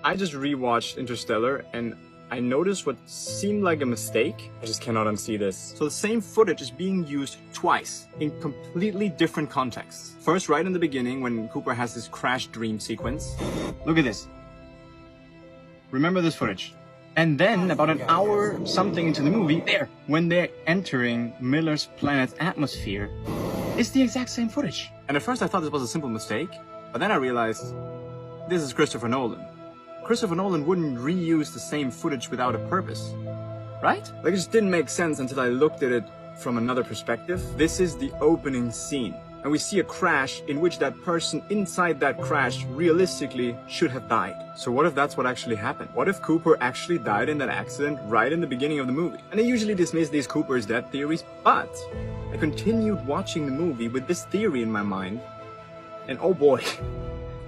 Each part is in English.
I just rewatched Interstellar and I noticed what seemed like a mistake. I just cannot unsee this. So the same footage is being used twice in completely different contexts. First, right in the beginning when Cooper has this crash dream sequence. Look at this. Remember this footage. And then about an hour something into the movie, there, when they're entering Miller's planet's atmosphere, it's the exact same footage. And at first I thought this was a simple mistake, but then I realized this is Christopher Nolan. Christopher Nolan wouldn't reuse the same footage without a purpose, right? Like, it just didn't make sense until I looked at it from another perspective. This is the opening scene, and we see a crash in which that person inside that crash realistically should have died. So what if that's what actually happened? What if Cooper actually died in that accident right in the beginning of the movie? And I usually dismiss these Cooper's death theories, but I continued watching the movie with this theory in my mind, and oh boy,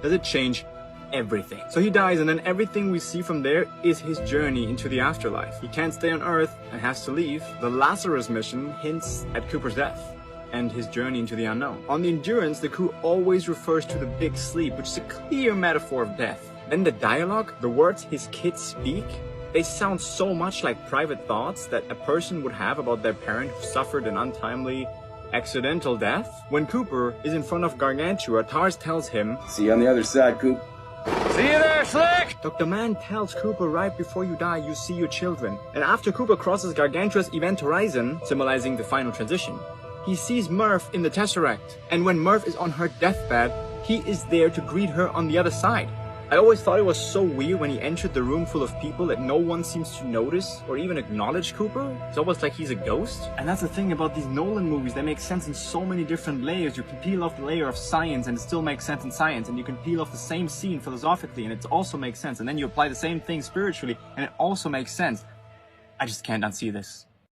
does it change everything. So he dies, and then everything we see from there is his journey into the afterlife. He can't stay on Earth and has to leave. The Lazarus mission hints at Cooper's death and his journey into the unknown. On the Endurance, the crew always refers to the big sleep, which is a clear metaphor of death. Then the dialogue, the words his kids speak, they sound so much like private thoughts that a person would have about their parent who suffered an untimely, accidental death. When Cooper is in front of Gargantua, Tars tells him, "See you on the other side, Coop." "See you there, Slick!" Dr. Mann tells Cooper right before you die, you see your children. And after Cooper crosses Gargantua's event horizon, symbolizing the final transition, he sees Murph in the Tesseract. And when Murph is on her deathbed, he is there to greet her on the other side. I always thought it was so weird when he entered the room full of people that no one seems to notice or even acknowledge Cooper. It's almost like he's a ghost. And that's the thing about these Nolan movies, they make sense in so many different layers. You can peel off the layer of science and it still makes sense in science, and you can peel off the same scene philosophically and it also makes sense, and then you apply the same thing spiritually and it also makes sense. I just can't unsee this.